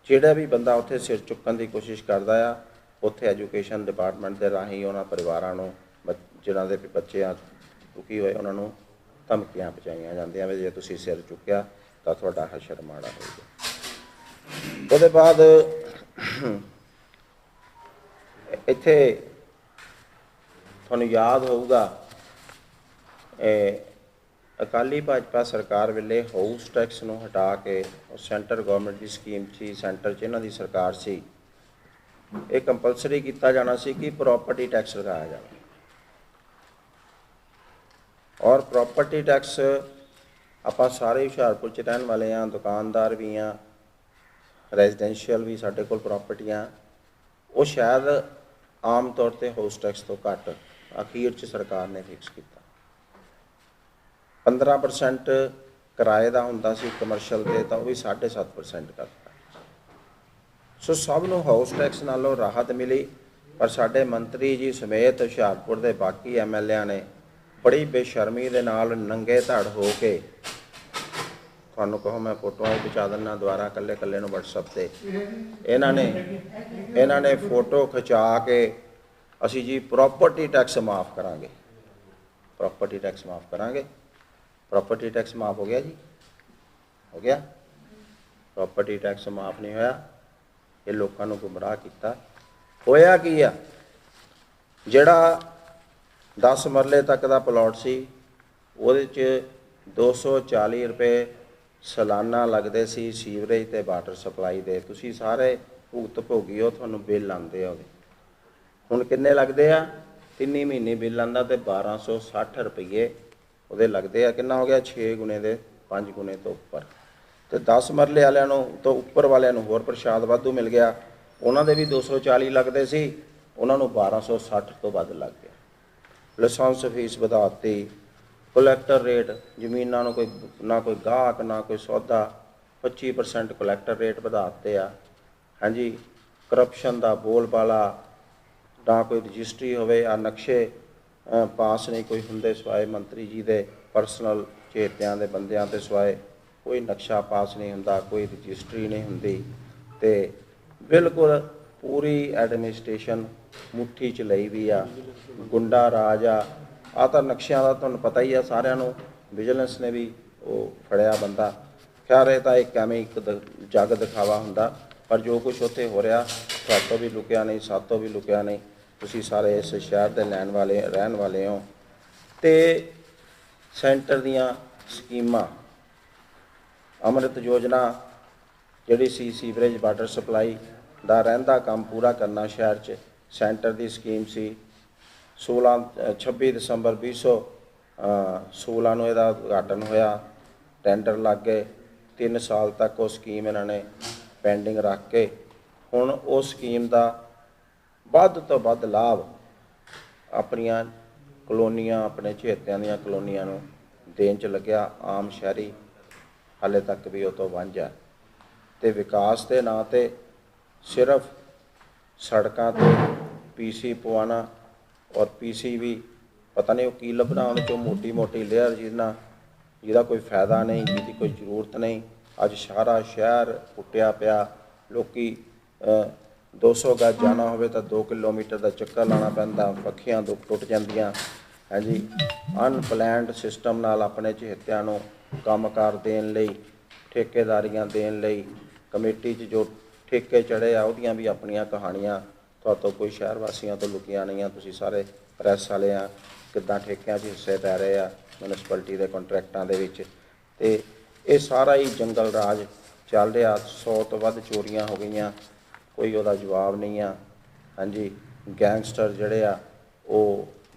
ਜਿਹੜਾ ਵੀ ਬੰਦਾ ਉੱਥੇ ਸਿਰ ਚੁੱਕਣ ਦੀ ਕੋਸ਼ਿਸ਼ ਕਰਦਾ ਆ, ਉੱਥੇ ਐਜੂਕੇਸ਼ਨ ਡਿਪਾਰਟਮੈਂਟ ਦੇ ਰਾਹੀਂ ਉਹਨਾਂ ਪਰਿਵਾਰਾਂ ਨੂੰ, ਜਿਨ੍ਹਾਂ ਦੇ ਬੱਚੇ ਦੁਖੀ ਹੋਏ, ਉਹਨਾਂ ਨੂੰ ਧਮਕੀਆਂ ਪਹੁੰਚਾਈਆਂ ਜਾਂਦੀਆਂ ਵੀ ਜੇ ਤੁਸੀਂ ਸਿਰ ਚੁੱਕਿਆ ਤਾਂ ਤੁਹਾਡਾ ਹਸ਼ਰ ਮਾੜਾ ਹੋਊਗਾ। ਉਹਦੇ ਬਾਅਦ ਇੱਥੇ ਤੁਹਾਨੂੰ ਯਾਦ ਹੋਊਗਾ ਅਕਾਲੀ ਭਾਜਪਾ ਸਰਕਾਰ ਵੇਲੇ ਹਾਊਸ ਟੈਕਸ ਨੂੰ ਹਟਾ ਕੇ, ਉਹ ਸੈਂਟਰ ਗੌਰਮੈਂਟ ਦੀ ਸਕੀਮ ਸੀ, ਸੈਂਟਰ 'ਚ ਇਹਨਾਂ ਦੀ ਸਰਕਾਰ ਸੀ, ਇਹ ਕੰਪਲਸਰੀ ਕੀਤਾ ਜਾਣਾ ਸੀ ਕਿ ਪ੍ਰੋਪਰਟੀ ਟੈਕਸ ਲਗਾਇਆ ਜਾਵੇ। ਔਰ ਪ੍ਰੋਪਰਟੀ ਟੈਕਸ ਆਪਾਂ ਸਾਰੇ ਹੁਸ਼ਿਆਰਪੁਰ 'ਚ ਰਹਿਣ ਵਾਲੇ ਹਾਂ, ਦੁਕਾਨਦਾਰ ਵੀ ਹਾਂ, ਰੈਜ਼ੀਡੈਂਸ਼ੀਅਲ ਵੀ ਸਾਡੇ ਕੋਲ ਪ੍ਰਾਪਰਟੀਆਂ, ਉਹ ਸ਼ਾਇਦ ਆਮ ਤੌਰ 'ਤੇ ਹਾਊਸ ਟੈਕਸ ਤੋਂ ਘੱਟ ਅਖੀਰ 'ਚ ਸਰਕਾਰ ਨੇ ਫਿਕਸ ਕੀਤਾ। 15% ਕਿਰਾਏ ਦਾ ਹੁੰਦਾ ਸੀ ਕਮਰਸ਼ੀਅਲ 'ਤੇ, ਤਾਂ ਉਹ ਵੀ 7.5% ਕਰਤਾ। ਸੋ ਸਭ ਨੂੰ ਹਾਊਸ ਟੈਕਸ ਨਾਲੋਂ ਰਾਹਤ ਮਿਲੀ, ਪਰ ਸਾਡੇ ਮੰਤਰੀ ਜੀ ਸਮੇਤ ਹੁਸ਼ਿਆਰਪੁਰ ਦੇ ਬਾਕੀ MLA'ਆਂ ਨੇ ਬੜੀ ਬੇਸ਼ਰਮੀ ਦੇ ਨਾਲ ਨੰਗੇ ਧੜ ਹੋ ਕੇ, ਤੁਹਾਨੂੰ ਕਹੋ ਮੈਂ ਫੋਟੋਆਂ ਵੀ ਪਹੁੰਚਾ ਦਿੰਦਾ ਦੁਆਰਾ ਇਕੱਲੇ ਨੂੰ WhatsApp 'ਤੇ, ਇਹਨਾਂ ਨੇ ਫੋਟੋ ਖਿਚਾ ਕੇ ਅਸੀਂ ਜੀ ਪ੍ਰੋਪਰਟੀ ਟੈਕਸ ਮਾਫ ਕਰਾਂਗੇ, ਪ੍ਰੋਪਰਟੀ ਟੈਕਸ ਮਾਫ ਕਰਾਂਗੇ। ਪ੍ਰੋਪਰਟੀ ਟੈਕਸ ਮਾਫ ਹੋ ਗਿਆ ਜੀ, ਹੋ ਗਿਆ? ਪ੍ਰੋਪਰਟੀ ਟੈਕਸ ਮਾਫ ਨਹੀਂ ਹੋਇਆ। ਇਹ ਲੋਕਾਂ ਨੂੰ ਗੁੰਮਰਾਹ ਕੀਤਾ। ਹੋਇਆ ਕੀ ਆ, ਜਿਹੜਾ 10 ਮਰਲੇ ਤੱਕ ਦਾ ਪਲਾਟ ਸੀ, ਉਹਦੇ 'ਚ 240 ਰੁਪਏ ਸਾਲਾਨਾ ਲੱਗਦੇ ਸੀ ਸੀਵਰੇਜ ਅਤੇ ਵਾਟਰ ਸਪਲਾਈ ਦੇ। ਤੁਸੀਂ ਸਾਰੇ ਭੁਗਤ ਭੋਗੀ ਹੋ, ਤੁਹਾਨੂੰ ਬਿੱਲ ਆਉਂਦੇ ਆ ਉਹਦੇ। ਹੁਣ ਕਿੰਨੇ ਲੱਗਦੇ ਆ? 3 ਮਹੀਨੇ ਬਿੱਲ ਆਉਂਦਾ ਅਤੇ 1260 ਰੁਪਈਏ ਉਹਦੇ ਲੱਗਦੇ ਆ। ਕਿੰਨਾ ਹੋ ਗਿਆ? 6 ਗੁਣੇ ਦੇ 5 ਗੁਣੇ ਤੋਂ ਉੱਪਰ। ਅਤੇ 10 ਮਰਲੇ ਵਾਲਿਆਂ ਨੂੰ ਤੋਂ ਉੱਪਰ ਵਾਲਿਆਂ ਨੂੰ ਹੋਰ ਪ੍ਰਸ਼ਾਦ ਵਾਧੂ ਮਿਲ ਗਿਆ। ਉਹਨਾਂ ਦੇ ਵੀ 240 ਲੱਗਦੇ ਸੀ, ਉਹਨਾਂ ਨੂੰ 1260 ਤੋਂ ਵੱਧ ਲੱਗ ਗਿਆ। ਲਾਇਸੈਂਸ ਫੀਸ ਵਧਾ ਦਿੱਤੀ, ਕਲੈਕਟਰ ਰੇਟ, ਜ਼ਮੀਨਾਂ ਨੂੰ ਕੋਈ ਨਾ ਕੋਈ ਗਾਹਕ ਨਾ ਕੋਈ ਸੌਦਾ, 25% ਕਲੈਕਟਰ ਰੇਟ ਵਧਾ ਦਿੱਤੇ ਆ। ਹਾਂਜੀ, ਕਰਪਸ਼ਨ ਦਾ ਬੋਲਬਾਲਾ, ਨਾ ਕੋਈ ਰਜਿਸਟਰੀ ਹੋਵੇ, ਆ ਨਕਸ਼ੇ ਪਾਸ ਨਹੀਂ ਕੋਈ ਹੁੰਦੇ ਸਿਵਾਏ ਮੰਤਰੀ ਜੀ ਦੇ ਪਰਸਨਲ ਚੇਤਿਆਂ ਦੇ ਬੰਦਿਆਂ ਤੇ, ਸਿਵਾਏ ਕੋਈ ਨਕਸ਼ਾ ਪਾਸ ਨਹੀਂ ਹੁੰਦਾ, ਕੋਈ ਰਜਿਸਟਰੀ ਨਹੀਂ ਹੁੰਦੀ, ਅਤੇ ਬਿਲਕੁਲ ਪੂਰੀ ਐਡਮਿਨਿਸਟ੍ਰੇਸ਼ਨ ਮੁੱਠੀ 'ਚ ਲਈ ਵੀ ਆ। ਗੁੰਡਾ ਰਾਜ ਆ। ਆਹ ਤਾਂ ਨਕਸ਼ਿਆਂ ਦਾ ਤੁਹਾਨੂੰ ਪਤਾ ਹੀ ਆ ਸਾਰਿਆਂ ਨੂੰ, ਵਿਜੀਲੈਂਸ ਨੇ ਵੀ ਉਹ ਫੜਿਆ ਬੰਦਾ। ਖੈਰ ਇਹ ਤਾਂ ਇੱਕ ਐਵੇਂ ਇੱਕ ਜੱਗ ਦਿਖਾਵਾ ਹੁੰਦਾ, ਪਰ ਜੋ ਕੁਛ ਉੱਥੇ ਹੋ ਰਿਹਾ ਤੁਹਾਤੋਂ ਵੀ ਲੁਕਿਆ ਨਹੀਂ, ਸਾਤੋਂ ਵੀ ਲੁਕਿਆ ਨਹੀਂ। ਤੁਸੀਂ ਸਾਰੇ ਇਸ ਸ਼ਹਿਰ ਦੇ ਰਹਿਣ ਵਾਲੇ ਹੋ। ਅਤੇ ਸੈਂਟਰ ਦੀਆਂ ਸਕੀਮਾਂ, ਅੰਮ੍ਰਿਤ ਯੋਜਨਾ ਜਿਹੜੀ ਸੀ, ਸੀਵਰੇਜ ਵਾਟਰ ਸਪਲਾਈ ਦਾ ਰਹਿੰਦਾ ਕੰਮ ਪੂਰਾ ਕਰਨਾ ਸ਼ਹਿਰ 'ਚ, ਸੈਂਟਰ ਦੀ ਸਕੀਮ ਸੀ। 26 ਦਸੰਬਰ 2016 ਨੂੰ ਇਹਦਾ ਉਦਘਾਟਨ ਹੋਇਆ, ਟੈਂਡਰ ਲੱਗ ਗਏ। 3 ਸਾਲ ਤੱਕ ਉਹ ਸਕੀਮ ਇਹਨਾਂ ਨੇ ਪੈਂਡਿੰਗ ਰੱਖ ਕੇ ਹੁਣ ਉਹ ਸਕੀਮ ਦਾ ਵੱਧ ਤੋਂ ਵੱਧ ਲਾਭ ਆਪਣੀਆਂ ਕਲੋਨੀਆਂ, ਆਪਣੇ ਚਹੇਤਿਆਂ ਦੀਆਂ ਕਲੋਨੀਆਂ ਨੂੰ ਦੇਣ 'ਚ ਲੱਗਿਆ। ਆਮ ਸ਼ਹਿਰੀ ਹਾਲੇ ਤੱਕ ਵੀ ਉਹ ਤੋਂ ਵਾਂਝਾ ਹੈ। ਅਤੇ ਵਿਕਾਸ ਦੇ ਨਾਂ 'ਤੇ ਸਿਰਫ ਸੜਕਾਂ 'ਤੇ PC ਪਵਾਉਣਾ, ਔਰ PC ਵੀ ਪਤਾ ਨਹੀਂ ਉਹ ਕੀ ਲੱਭਣਾ ਉਹਦੇ 'ਚੋਂ, ਮੋਟੀ ਲੇਅਰ ਜਿਹਦਾ ਕੋਈ ਫਾਇਦਾ ਨਹੀਂ, ਜਿਹਦੀ ਕੋਈ ਜ਼ਰੂਰਤ ਨਹੀਂ। ਅੱਜ ਸਾਰਾ ਸ਼ਹਿਰ ਪੁੱਟਿਆ ਪਿਆ। ਲੋਕ 200 ਗਜ਼ ਜਾਣਾ ਹੋਵੇ ਤਾਂ 2 ਕਿਲੋਮੀਟਰ ਦਾ ਚੱਕਰ ਲਾਉਣਾ ਪੈਂਦਾ, ਪੱਖੀਆਂ ਟੁੱਟ ਜਾਂਦੀਆਂ। ਹਾਂਜੀ, ਅਨਪਲੈਨਡ ਸਿਸਟਮ ਨਾਲ ਆਪਣੇ ਚਹੇਤਿਆਂ ਨੂੰ ਕੰਮਕਾਰ ਦੇਣ ਲਈ, ਠੇਕੇਦਾਰੀਆਂ ਦੇਣ ਲਈ, ਕਮੇਟੀ 'ਚ ਜੋ ਠੇਕੇ ਚੜ੍ਹੇ ਆ ਉਹਦੀਆਂ ਵੀ ਆਪਣੀਆਂ ਕਹਾਣੀਆਂ ਤੁਹਾਤੋਂ ਕੋਈ ਸ਼ਹਿਰ ਵਾਸੀਆਂ ਤੋਂ ਲੁਕੀਆਂ ਨਹੀਂ ਆ। ਤੁਸੀਂ ਸਾਰੇ ਪ੍ਰੈਸ ਵਾਲੇ ਆ, ਕਿੱਦਾਂ ਠੇਕਿਆਂ 'ਚ ਹਿੱਸੇ ਪੈ ਰਹੇ ਆ ਮਿਊਨਿਸਪੈਲਿਟੀ ਦੇ ਕੰਟਰੈਕਟਾਂ ਦੇ ਵਿੱਚ। ਅਤੇ ਇਹ ਸਾਰਾ ਹੀ ਜੰਗਲ ਰਾਜ ਚੱਲ ਰਿਹਾ। 100 ਤੋਂ ਵੱਧ ਚੋਰੀਆਂ ਹੋ ਗਈਆਂ, ਕੋਈ ਉਹਦਾ ਜਵਾਬ ਨਹੀਂ ਆ। ਹਾਂਜੀ, ਗੈਂਗਸਟਰ ਜਿਹੜੇ ਆ ਉਹ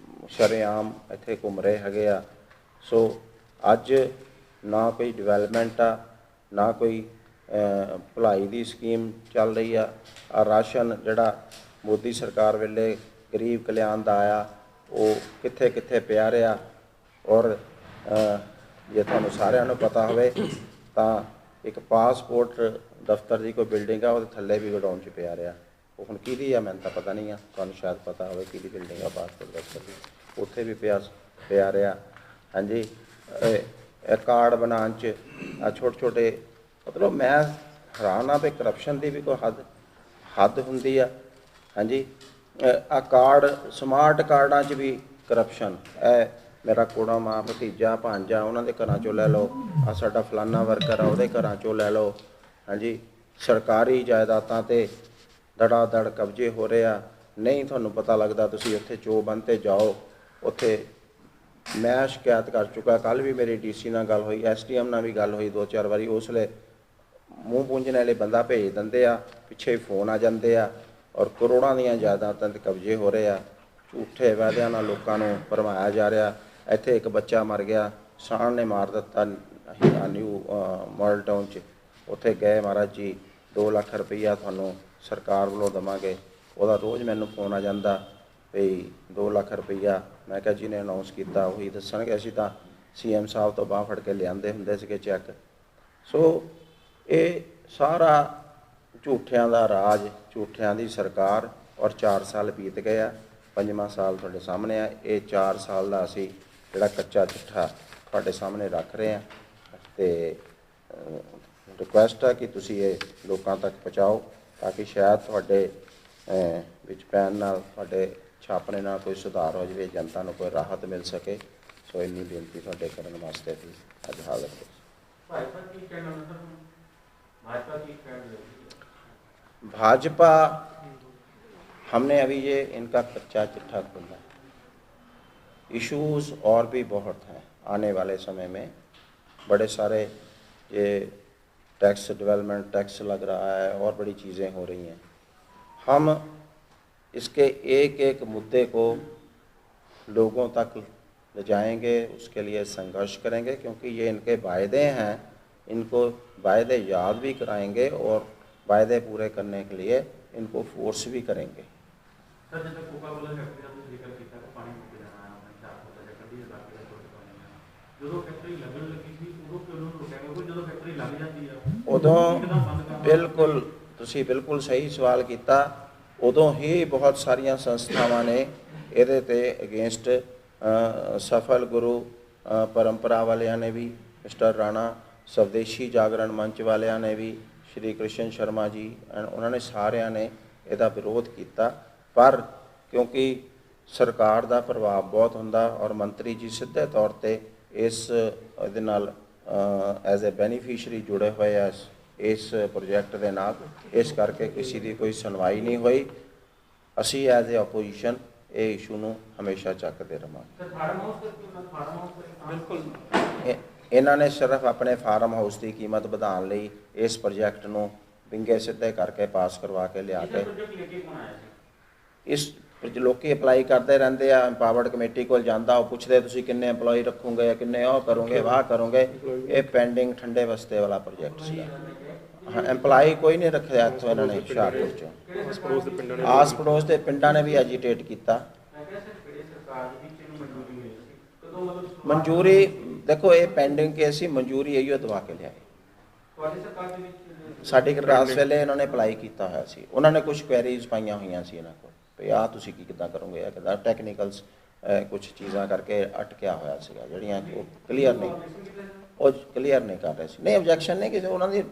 ਸ਼ਰੇਆਮ ਇੱਥੇ ਘੁੰਮ ਰਹੇ ਹੈਗੇ ਆ। ਸੋ ਅੱਜ ਨਾ ਕੋਈ ਡਿਵੈਲਪਮੈਂਟ ਆ, ਨਾ ਕੋਈ ਭਲਾਈ ਦੀ ਸਕੀਮ ਚੱਲ ਰਹੀ ਆ। ਰਾਸ਼ਨ ਜਿਹੜਾ ਮੋਦੀ ਸਰਕਾਰ ਵੇਲੇ ਗਰੀਬ ਕਲਿਆਣ ਦਾ ਆਇਆ, ਉਹ ਕਿੱਥੇ ਕਿੱਥੇ ਪਿਆ ਰਿਹਾ। ਔਰ ਜੇ ਤੁਹਾਨੂੰ ਸਾਰਿਆਂ ਨੂੰ ਪਤਾ ਹੋਵੇ ਤਾਂ ਇੱਕ ਪਾਸਪੋਰਟ ਦਫ਼ਤਰ ਦੀ ਕੋਈ ਬਿਲਡਿੰਗ ਆ, ਉਹਦੇ ਥੱਲੇ ਵੀ ਗੋਡਾਊਨ 'ਚ ਪਿਆ ਰਿਹਾ। ਉਹ ਹੁਣ ਕਿਹਦੀ ਆ ਮੈਨੂੰ ਤਾਂ ਪਤਾ ਨਹੀਂ ਆ, ਤੁਹਾਨੂੰ ਸ਼ਾਇਦ ਪਤਾ ਹੋਵੇ ਕਿਹਦੀ ਬਿਲਡਿੰਗ ਆ ਪਾਸਪੋਰਟ ਦਫ਼ਤਰ ਦੀ, ਉੱਥੇ ਵੀ ਪਿਆ ਰਿਹਾ। ਹਾਂਜੀ, ਇਹ ਕਾਰਡ ਬਣਾਉਣ 'ਚ ਆ ਛੋਟੇ ਛੋਟੇ, ਮਤਲਬ ਮੈਂ ਹੈਰਾਨ ਆ ਵੀ ਕਰਪਸ਼ਨ ਦੀ ਵੀ ਕੋਈ ਹੱਦ ਹੁੰਦੀ ਆ। ਹਾਂਜੀ, ਆ ਕਾਰਡ ਸਮਾਰਟ ਕਾਰਡਾਂ 'ਚ ਵੀ ਕਰਪਸ਼ਨ। ਇਹ ਮੇਰਾ ਕੋੜਾ ਮਾਂ ਭਤੀਜਾ ਭਾਂਜਾ ਉਹਨਾਂ ਦੇ ਘਰਾਂ 'ਚੋਂ ਲੈ ਲਓ, ਆ ਸਾਡਾ ਫਲਾਨਾ ਵਰਕਰ ਆ ਉਹਦੇ ਘਰਾਂ 'ਚੋਂ ਲੈ ਲਓ। ਹਾਂਜੀ, ਸਰਕਾਰੀ ਜਾਇਦਾਦਾਂ 'ਤੇ ਦੜਾ ਦੜ ਕਬਜ਼ੇ ਹੋ ਰਹੇ ਆ, ਨਹੀਂ ਤੁਹਾਨੂੰ ਪਤਾ ਲੱਗਦਾ। ਤੁਸੀਂ ਉੱਥੇ ਚੋਬੰਦ 'ਤੇ ਜਾਓ, ਉੱਥੇ ਮੈਂ ਸ਼ਿਕਾਇਤ ਕਰ ਚੁੱਕਾ। ਕੱਲ੍ਹ ਵੀ ਮੇਰੀ ਡੀਸੀ ਨਾਲ ਗੱਲ ਹੋਈ, SDM ਨਾਲ ਵੀ ਗੱਲ ਹੋਈ 2-4 ਵਾਰੀ। ਉਸ ਵੇਲੇ ਮੂੰਹ ਪੂੰਝਣ ਵਾਲੇ ਬੰਦਾ ਭੇਜ ਦਿੰਦੇ ਆ, ਪਿੱਛੇ ਫੋਨ ਆ ਜਾਂਦੇ ਆ, ਔਰ ਕਰੋੜਾਂ ਦੀਆਂ ਜਾਇਦਾਦਾਂ 'ਤੇ ਕਬਜ਼ੇ ਹੋ ਰਹੇ ਆ। ਝੂਠੇ ਵਾਅਦਿਆਂ ਨਾਲ ਲੋਕਾਂ ਨੂੰ ਭਰਮਾਇਆ ਜਾ ਰਿਹਾ। ਇੱਥੇ ਇੱਕ ਬੱਚਾ ਮਰ ਗਿਆ, ਸਾਣ ਨੇ ਮਾਰ ਦਿੱਤਾ ਨਿਊ ਮਾਡਲ ਟਾਊਨ 'ਚ। ਉੱਥੇ ਗਏ, ਮਹਾਰਾਜ ਜੀ 2 ਲੱਖ ਰੁਪਈਆ ਤੁਹਾਨੂੰ ਸਰਕਾਰ ਵੱਲੋਂ ਦੇਵਾਂਗੇ। ਉਹਦਾ ਰੋਜ਼ ਮੈਨੂੰ ਫੋਨ ਆ ਜਾਂਦਾ ਵੀ 2 ਲੱਖ ਰੁਪਈਆ। ਮੈਂ ਕਿਹਾ ਜਿਹਨੇ ਅਨਾਊਂਸ ਕੀਤਾ ਉਹੀ ਦੱਸਣਗੇ, ਅਸੀਂ ਤਾਂ CM ਸਾਹਿਬ ਤੋਂ ਬਾਂਹ ਫੜ ਕੇ ਲਿਆਂਦੇ ਹੁੰਦੇ ਸੀਗੇ ਚੈੱਕ। ਸੋ ਇਹ ਸਾਰਾ ਝੂਠਿਆਂ ਦਾ ਰਾਜ, ਝੂਠਿਆਂ ਦੀ ਸਰਕਾਰ। ਔਰ 4 ਸਾਲ ਬੀਤ ਗਏ ਆ, 5ਵਾਂ ਸਾਲ ਤੁਹਾਡੇ ਸਾਹਮਣੇ ਆ। ਇਹ 4 ਸਾਲ ਦਾ ਅਸੀਂ ਜਿਹੜਾ ਕੱਚਾ ਚਿੱਠਾ ਤੁਹਾਡੇ ਸਾਹਮਣੇ ਰੱਖ ਰਹੇ ਹਾਂ, ਅਤੇ ਰਿਕੁਐਸਟ ਹੈ ਕਿ ਤੁਸੀਂ ਇਹ ਲੋਕਾਂ ਤੱਕ ਪਹੁੰਚਾਓ ਤਾਂ ਕਿ ਸ਼ਾਇਦ ਤੁਹਾਡੇ ਵਿੱਚ ਪੈਣ ਨਾਲ, ਤੁਹਾਡੇ ਛਾਪਣੇ ਨਾਲ ਕੋਈ ਸੁਧਾਰ ਹੋ ਜਾਵੇ, ਜਨਤਾ ਨੂੰ ਕੋਈ ਰਾਹਤ ਮਿਲ ਸਕੇ। ਸੋ ਇੰਨੀ ਬੇਨਤੀ ਤੁਹਾਡੇ ਕਰਨ ਵਾਸਤੇ ਅਸੀਂ ਅੱਜ ਹਾਜ਼ਰ ਹੋਏ। भाजपा हमने अभी ये इनका कच्चा चिट्ठा खोला। इश्यूज और भी बहुत हैं आने वाले समय में। बड़े सारे ये टैक्स डेवलपमेंट टैक्स लग रहा है और बड़ी चीज़ें हो रही हैं। हम इसके एक एक मुद्दे को लोगों तक ले जाएंगे, उसके लिए संघर्ष करेंगे, क्योंकि ये इनके वायदे हैं। इनको वायदे याद भी कराएंगे और वायदे पूरे करने के लिए इनको फोर्स भी करेंगे। उदों बिल्कुल तुसी बिल्कुल सही सवाल किया। उदों ही बहुत सारिया संस्थावां ने इहदे ते अगेंस्ट सफल गुरु परंपरा वालियां ने भी, मिस्टर राणा, स्वदेशी जागरण मंच वालियां ने भी, श्री कृष्ण शर्मा जी, उन्होंने सारियां ने ਇਹਦਾ ਵਿਰੋਧ ਕੀਤਾ। पर क्योंकि सरकार ਦਾ ਪ੍ਰਭਾਵ ਬਹੁਤ ਹੁੰਦਾ ਔਰ ਮੰਤਰੀ ਜੀ ਸਿੱਧੇ ਤੌਰ ਤੇ ਇਸ ਇਹਦੇ ਨਾਲ ਐਜ਼ ਅ ਬੈਨੀਫੀਸ਼ਰੀ ਜੁੜੇ ਹੋਏ ਆ ਇਸ ਪ੍ਰੋਜੈਕਟ ਦੇ ਨਾਲ, ਇਸ ਕਰਕੇ ਕਿਸੇ ਦੀ ਕੋਈ ਸੁਣਵਾਈ ਨਹੀਂ ਹੋਈ। ਅਸੀਂ ਐਜ਼ ਅ ਆਪੋਜੀਸ਼ਨ ਇਹ ਇਸ਼ੂ ਨੂੰ ਹਮੇਸ਼ਾ ਚੱਕਦੇ ਰਹਾਂਗੇ। ਬਿਲਕੁਲ ਇਹਨਾਂ ਨੇ ਸਿਰਫ ਆਪਣੇ ਫਾਰਮ ਹਾਊਸ ਦੀ ਕੀਮਤ ਵਧਾਉਣ ਲਈ ਇਸ ਪ੍ਰੋਜੈਕਟ ਨੂੰ ਵਿੰਗੇ ਸਿੱਧੇ ਕਰਕੇ ਪਾਸ ਕਰਵਾ ਕੇ ਲਿਆ ਕੇ ਇਸ ਲੋਕੀ ਅਪਲਾਈ ਕਰਦੇ ਰਹਿੰਦੇ ਆ। ਇੰਪਾਵਰਡ ਕਮੇਟੀ ਕੋਲ ਜਾਂਦਾ, ਉਹ ਪੁੱਛਦੇ ਤੁਸੀਂ ਕਿੰਨੇ EMPLOYE ਰੱਖੋਗੇ, ਕਿੰਨੇ ਉਹ ਕਰੋਗੇ, ਵਾਹ ਕਰੋਗੇ। ਇਹ ਪੈਂਡਿੰਗ ਠੰਡੇ ਬਸਤੇ ਵਾਲਾ ਪ੍ਰੋਜੈਕਟ ਸੀ। ਹਾਂ, EMPLOYE ਕੋਈ ਨਹੀਂ ਰੱਖਿਆ ਇੱਥੋਂ ਇਹਨਾਂ ਨੇ ਹੁਸ਼ਿਆਰਪੁਰ 'ਚੋਂ। ਆਸ ਪੜੋਸ ਦੇ ਪਿੰਡਾਂ ਨੇ ਵੀ ਐਜੀਟੇਟ ਕੀਤਾ। ਮਨਜ਼ੂਰੀ ਦੇਖੋ, ਇਹ ਪੈਂਡਿੰਗ ਕੇਸ ਸੀ, ਮਨਜ਼ੂਰੀ ਇਹੀ ਦਵਾ ਕੇ ਲਿਆਏ। ਸਾਡੀ ਗਰਦਾਸ ਵੇਲੇ ਇਹਨਾਂ ਨੇ ਅਪਲਾਈ ਕੀਤਾ ਹੋਇਆ ਸੀ। ਉਹਨਾਂ ਨੇ ਕੁਝ ਕੁਐਰੀਜ਼ ਪਾਈਆਂ ਹੋਈਆਂ ਸੀ ਇਹਨਾਂ ਕੋਲ ਵੀ ਆਹ ਤੁਸੀਂ ਕੀ ਕਿੱਦਾਂ ਕਰੋਗੇ, ਇਹ ਕਿੱਦਾਂ ਟੈਕਨੀਕਲਸ ਕੁਝ ਚੀਜ਼ਾਂ ਕਰਕੇ ਅਟਕਿਆ ਹੋਇਆ ਸੀਗਾ, ਜਿਹੜੀਆਂ ਉਹ ਕਲੀਅਰ ਨਹੀਂ ਕਰ ਰਹੇ ਸੀ। ਨਹੀਂ, ਓਬਜੈਕਸ਼ਨ ਨਹੀਂ ਕਿਸੇ, ਉਹਨਾਂ ਦੀ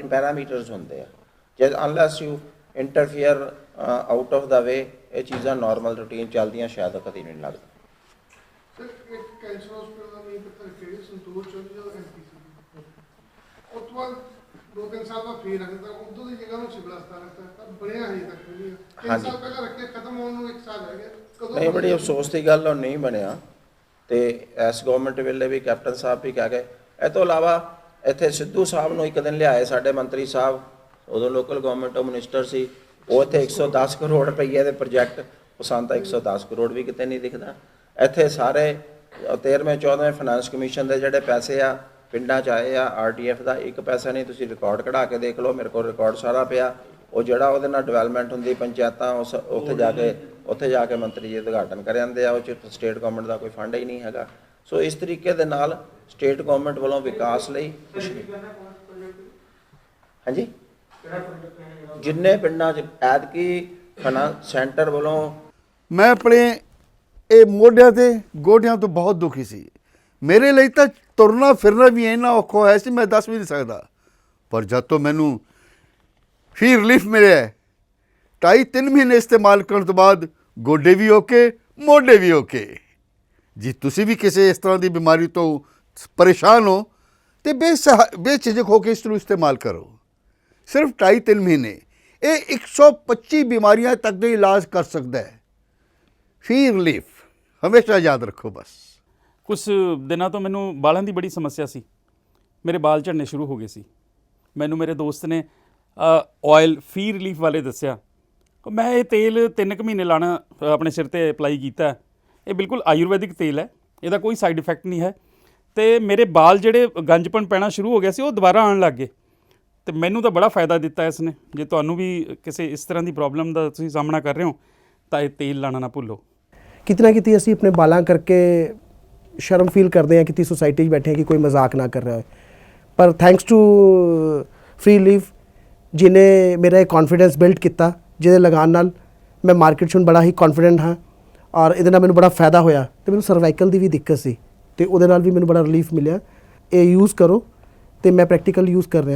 ਪੈਰਾਮੀਟਰਸ ਹੁੰਦੇ ਆ। ਜੇ unless you interfere out of ਦਾ ਵੇ, ਇਹ ਚੀਜ਼ਾਂ ਨਾਰਮਲ ਰੂਟੀਨ ਚੱਲਦੀਆਂ ਸ਼ਾਇਦ ਕਦੀ ਨਹੀਂ ਲੱਗਦਾ। दो-तीन साल बाद फिर रखता उर्दू की जगह शिमला रखता बढ़िया है तक नहीं। 3 साल पहले रख के खत्म होने ਨੂੰ 1 साल रह गया। नहीं, बड़ी अफसोस की गल नहीं बनया। तो इस गवर्नमेंट वेले भी कैप्टन साहब भी कह गए। इस तो इलावा इत्थे सिद्धू साहब ਨੂੰ ਇੱਕ ਦਿਨ ਲਿਆਏ ਸਾਡੇ ਮੰਤਰੀ ਸਾਹਿਬ, ਉਦੋਂ ਲੋਕਲ ਗਵਰਨਮੈਂਟ ਮਿਨਿਸਟਰ ਸੀ। ਉਹ ਇੱਥੇ 110 ਕਰੋੜ ਰੁਪਈਏ ਦੇ ਪ੍ਰੋਜੈਕਟ ਪਸੰਦ ਤਾਂ 110 ਕਰੋੜ ਵੀ ਕਿਤੇ ਨਹੀਂ ਦਿਖਦਾ। ਇੱਥੇ ਸਾਰੇ 13ਵੇਂ 14ਵੇਂ ਫਾਈਨੈਂਸ ਕਮਿਸ਼ਨ ਦੇ ਜਿਹੜੇ ਪੈਸੇ ਆ ਪਿੰਡਾਂ 'ਚ ਆਏ ਆ, RDF ਦਾ ਇੱਕ ਪੈਸਾ ਨਹੀਂ। ਤੁਸੀਂ ਰਿਕਾਰਡ ਕਢਾ ਕੇ ਦੇਖ ਲਓ, ਮੇਰੇ ਕੋਲ ਰਿਕਾਰਡ ਸਾਰਾ ਪਿਆ। ਉਹ ਜਿਹੜਾ ਉਹਦੇ ਨਾਲ ਡਿਵੈਲਪਮੈਂਟ ਹੁੰਦੀ ਪੰਚਾਇਤਾਂ, ਉਸ ਉੱਥੇ ਜਾ ਕੇ ਮੰਤਰੀ ਜੀ ਉਦਘਾਟਨ ਕਰ ਜਾਂਦੇ ਆ। ਉਹ 'ਚ ਸਟੇਟ ਗਵਰਨਮੈਂਟ ਦਾ ਕੋਈ ਫੰਡ ਹੀ ਨਹੀਂ ਹੈਗਾ। ਸੋ ਇਸ ਤਰੀਕੇ ਦੇ ਨਾਲ ਸਟੇਟ ਗਵਰਨਮੈਂਟ ਵੱਲੋਂ ਵਿਕਾਸ ਲਈ ਕੁਛ ਨਹੀਂ। ਹਾਂਜੀ, ਜਿੰਨੇ ਪਿੰਡਾਂ 'ਚ ਐਤਕੀ ਫਾਈਨਾਂਸ ਸੈਂਟਰ ਵੱਲੋਂ ਮੈਂ ਆਪਣੇ ਇਹ ਮੋਢਿਆਂ ਤੇ ਗੋਡਿਆਂ ਤੋਂ ਬਹੁਤ ਦੁਖੀ ਸੀ। ਮੇਰੇ ਲਈ ਤਾਂ ਤੁਰਨਾ ਫਿਰਨਾ ਵੀ ਇੰਨਾ ਔਖਾ ਹੋਇਆ ਸੀ, ਮੈਂ ਦੱਸ ਵੀ ਨਹੀਂ ਸਕਦਾ। ਪਰ ਜਦ ਤੋਂ ਮੈਨੂੰ ਫੀ ਰਿਲੀਫ ਮਿਲਿਆ 2.5-3 ਮਹੀਨੇ ਇਸਤੇਮਾਲ ਕਰਨ ਤੋਂ ਬਾਅਦ ਗੋਡੇ ਵੀ ਓਕੇ, ਮੋਢੇ ਵੀ ਓਕੇ। ਜੀ ਤੁਸੀਂ ਵੀ ਕਿਸੇ ਇਸ ਤਰ੍ਹਾਂ ਦੀ ਬਿਮਾਰੀ ਤੋਂ ਪਰੇਸ਼ਾਨ ਹੋ ਤੇ ਬੇਝਿਜਕ ਹੋ ਕੇ ਇਸ ਨੂੰ ਇਸਤੇਮਾਲ ਕਰੋ। ਸਿਰਫ 2.5-3 ਮਹੀਨੇ ਇਹ 125 ਬਿਮਾਰੀਆਂ ਤੱਕ ਦਾ ਇਲਾਜ ਕਰ ਸਕਦਾ ਹੈ। ਫੀ ਰਿਲੀਫ ਹਮੇਸ਼ਾ ਯਾਦ ਰੱਖੋ। ਬਸ ਕੁਝ ਦਿਨਾਂ ਤੋਂ ਮੈਨੂੰ ਬਾਲਾਂ ਦੀ ਬੜੀ ਸਮੱਸਿਆ ਸੀ। ਮੇਰੇ ਬਾਲ ਝੜਨੇ ਸ਼ੁਰੂ ਹੋ ਗਏ ਸੀ। ਮੈਨੂੰ ਮੇਰੇ ਦੋਸਤ ਨੇ ਆਇਲ ਫੀ ਰਿਲੀਫ ਵਾਲੇ ਦੱਸਿਆ। ਮੈਂ ਇਹ ਤੇਲ 3 ਕੁ ਮਹੀਨੇ ਲਾਣਾ ਆਪਣੇ ਸਿਰ ਤੇ ਅਪਲਾਈ ਕੀਤਾ। ਇਹ ਬਿਲਕੁਲ ਆਯੁਰਵੈਦਿਕ ਤੇਲ ਹੈ, ਇਹਦਾ ਕੋਈ ਸਾਈਡ ਇਫੈਕਟ ਨਹੀਂ ਹੈ। ਤੇ ਮੇਰੇ ਬਾਲ ਜਿਹੜੇ ਗੰਜਪਣ ਪੈਣਾ ਸ਼ੁਰੂ ਹੋ ਗਿਆ ਸੀ ਉਹ ਦੁਬਾਰਾ ਆਉਣ ਲੱਗ ਗਏ। ਤੇ ਮੈਨੂੰ ਤਾਂ ਬੜਾ ਫਾਇਦਾ ਦਿੱਤਾ ਇਸ ਨੇ। ਜੇ ਤੁਹਾਨੂੰ ਵੀ ਕਿਸੇ ਇਸ ਤਰ੍ਹਾਂ ਦੀ ਪ੍ਰੋਬਲਮ ਦਾ ਤੁਸੀਂ ਸਾਹਮਣਾ ਕਰ ਰਹੇ ਹੋ ਤਾਂ ਇਹ ਤੇਲ ਲਾਣਾ ਨਾ ਭੁੱਲੋ। ਕਿਤੇ ਨਾ ਕਿਤੇ ਅਸੀਂ ਆਪਣੇ ਬਾਲਾਂ ਕਰਕੇ ਸ਼ਰਮ ਫੀਲ ਕਰਦੇ ਹਾਂ ਕਿ ਸੋਸਾਇਟੀ 'ਚ ਬੈਠੇ ਹਾਂ ਕਿ ਕੋਈ ਮਜ਼ਾਕ ਨਾ ਕਰ ਰਿਹਾ ਹੋਏ। ਪਰ ਥੈਂਕਸ ਟੂ ਫ੍ਰੀ ਲੀਫ ਜਿਹਨੇ ਮੇਰਾ ਇਹ ਕੌਨਫੀਡੈਂਸ ਬਿਲਡ ਕੀਤਾ, ਜਿਹਦੇ ਲਗਾਉਣ ਨਾਲ ਮੈਂ ਮਾਰਕੀਟ 'ਚ ਹੁਣ ਬੜਾ ਹੀ ਕੌਨਫੀਡੈਂਟ ਹਾਂ ਔਰ ਇਹਦੇ ਨਾਲ ਮੈਨੂੰ ਬੜਾ ਫਾਇਦਾ ਹੋਇਆ। ਅਤੇ ਮੈਨੂੰ ਸਰਵਾਈਕਲ ਦੀ ਵੀ ਦਿੱਕਤ ਸੀ ਅਤੇ ਉਹਦੇ ਨਾਲ ਵੀ ਮੈਨੂੰ ਬੜਾ ਰਿਲੀਫ ਮਿਲਿਆ। ਇਹ ਯੂਜ਼ ਕਰੋ ਅਤੇ ਮੈਂ ਪ੍ਰੈਕਟੀਕਲ ਯੂਜ਼ ਕਰ ਰਿਹਾ।